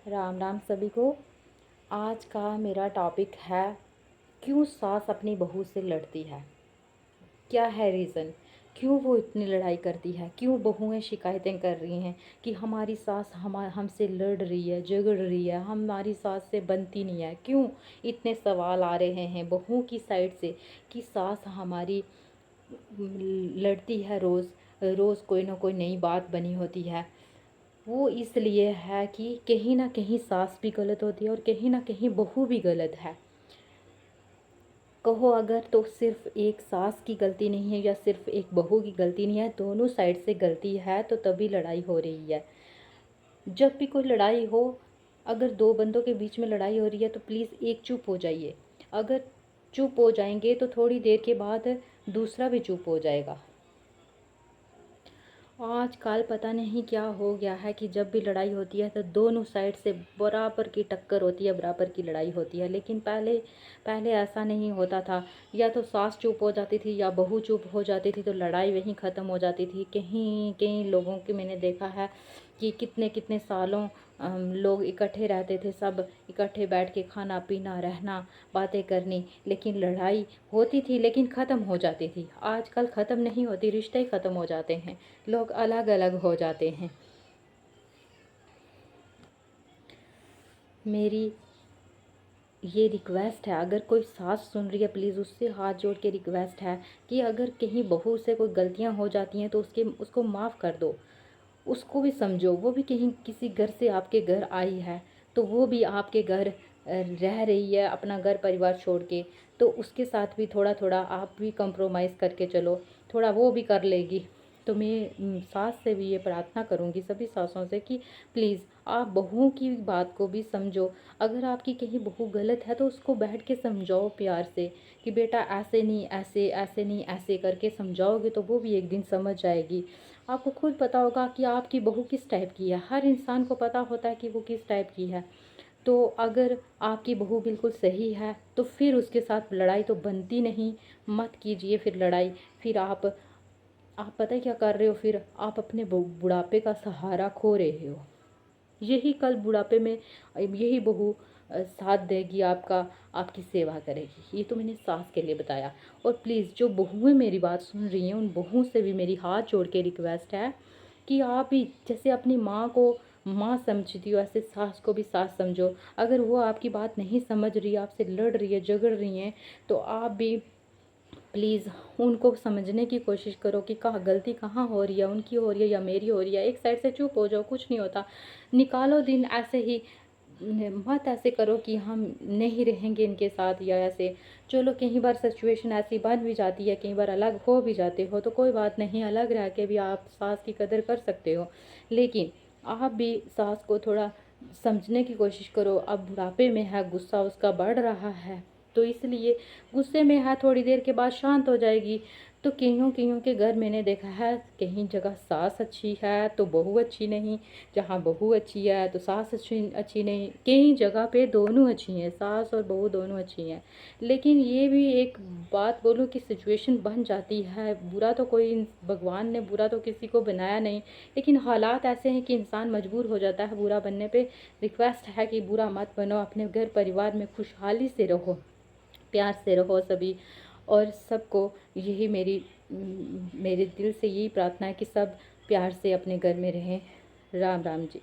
राम राम सभी को। आज का मेरा टॉपिक है, क्यों सास अपनी बहू से लड़ती है। क्या है रीज़न, क्यों वो इतनी लड़ाई करती है, क्यों बहुएं शिकायतें कर रही हैं कि हमारी सास हमसे लड़ रही है, झगड़ रही है, हमारी सास से बनती नहीं है। क्यों इतने सवाल आ रहे हैं बहुओं की साइड से कि सास हमारी लड़ती है, रोज़ रोज़ कोई ना कोई नई बात बनी होती है। वो इसलिए है कि कहीं ना कहीं सास भी गलत होती है और कहीं ना कहीं बहू भी गलत है। कहो अगर तो सिर्फ एक सास की गलती नहीं है या सिर्फ एक बहू की गलती नहीं है, दोनों साइड से गलती है, तो तभी लड़ाई हो रही है। जब भी कोई लड़ाई हो, अगर दो बंदों के बीच में लड़ाई हो रही है तो प्लीज़ एक चुप हो जाइए। अगर चुप हो जाएंगे तो थोड़ी देर के बाद दूसरा भी चुप हो जाएगा। आजकल पता नहीं क्या हो गया है कि जब भी लड़ाई होती है तो दोनों साइड से बराबर की टक्कर होती है, बराबर की लड़ाई होती है। लेकिन पहले पहले ऐसा नहीं होता था। या तो सास चुप हो जाती थी या बहू चुप हो जाती थी तो लड़ाई वहीं ख़त्म हो जाती थी। कहीं कहीं लोगों की मैंने देखा है कि कितने कितने सालों लोग इकट्ठे रहते थे, सब इकट्ठे बैठ के खाना पीना रहना, बातें करनी, लेकिन लड़ाई होती थी लेकिन ख़त्म हो जाती थी। आजकल ख़त्म नहीं होती, रिश्ते ही ख़त्म हो जाते हैं, लोग अलग अलग हो जाते हैं। मेरी ये रिक्वेस्ट है, अगर कोई सास सुन रही है प्लीज़ उससे हाथ जोड़ के रिक्वेस्ट है कि अगर कहीं बहू से कोई गलतियां हो जाती हैं तो उसको माफ़ कर दो। उसको भी समझो, वो भी कहीं किसी घर से आपके घर आई है, तो वो भी आपके घर रह रही है अपना घर परिवार छोड़ के, तो उसके साथ भी थोड़ा थोड़ा आप भी कंप्रोमाइज़ करके चलो, थोड़ा वो भी कर लेगी। तो मैं सास से भी ये प्रार्थना करूँगी, सभी सासों से, कि प्लीज़ आप बहुओं की बात को भी समझो। अगर आपकी कहीं बहू गलत है तो उसको बैठ के समझाओ प्यार से कि बेटा ऐसे नहीं, ऐसे ऐसे नहीं, ऐसे करके समझाओगे तो वो भी एक दिन समझ जाएगी। आपको खुद पता होगा कि आपकी बहू किस टाइप की है, हर इंसान को पता होता है कि वो किस टाइप की है। तो अगर आपकी बहू बिल्कुल सही है तो फिर उसके साथ लड़ाई तो बनती नहीं, मत कीजिए फिर लड़ाई। फिर आप पता है क्या कर रहे हो, फिर आप अपने बुढ़ापे का सहारा खो रहे हो। यही कल बुढ़ापे में यही बहू साथ देगी आपका, आपकी सेवा करेगी। ये तो मैंने सास के लिए बताया। और प्लीज़ जो बहुएं मेरी बात सुन रही हैं उन बहुओं से भी मेरी हाथ जोड़ के रिक्वेस्ट है कि आप भी जैसे अपनी माँ को माँ समझती हो ऐसे सास को भी सास समझो। अगर वो आपकी बात नहीं समझ रही, आपसे लड़ रही है, झगड़ रही हैं, तो आप भी प्लीज़ उनको समझने की कोशिश करो कि कहाँ गलती कहाँ हो रही है, उनकी हो रही है या मेरी हो रही है। एक साइड से चुप हो जाओ, कुछ नहीं होता। निकालो दिन ऐसे ही, मत ऐसे करो कि हम नहीं रहेंगे इनके साथ या ऐसे। चलो कई बार सिचुएशन ऐसी बन भी जाती है, कई बार अलग हो भी जाते हो, तो कोई बात नहीं, अलग रह के भी आप सास की कदर कर सकते हो। लेकिन आप भी सास को थोड़ा समझने की कोशिश करो। अब बुढ़ापे में है, गुस्सा उसका बढ़ रहा है, तो इसलिए गुस्से में है, थोड़ी देर के बाद शांत हो जाएगी। तो कईयों कईयों के घर मैंने देखा है, कहीं जगह सास अच्छी है तो बहू अच्छी नहीं, जहाँ बहू अच्छी है तो सास अच्छी अच्छी नहीं, कई जगह पे दोनों अच्छी हैं, सास और बहू दोनों अच्छी हैं। लेकिन ये भी एक बात बोलूँ कि सिचुएशन बन जाती है। बुरा तो कोई, भगवान ने बुरा तो किसी को बनाया नहीं, लेकिन हालात ऐसे हैं कि इंसान मजबूर हो जाता है बुरा बनने पे। रिक्वेस्ट है कि बुरा मत बनो, अपने घर परिवार में खुशहाली से रहो, प्यार से रहो सभी। और सबको यही मेरे दिल से यही प्रार्थना है कि सब प्यार से अपने घर में रहें। राम राम जी।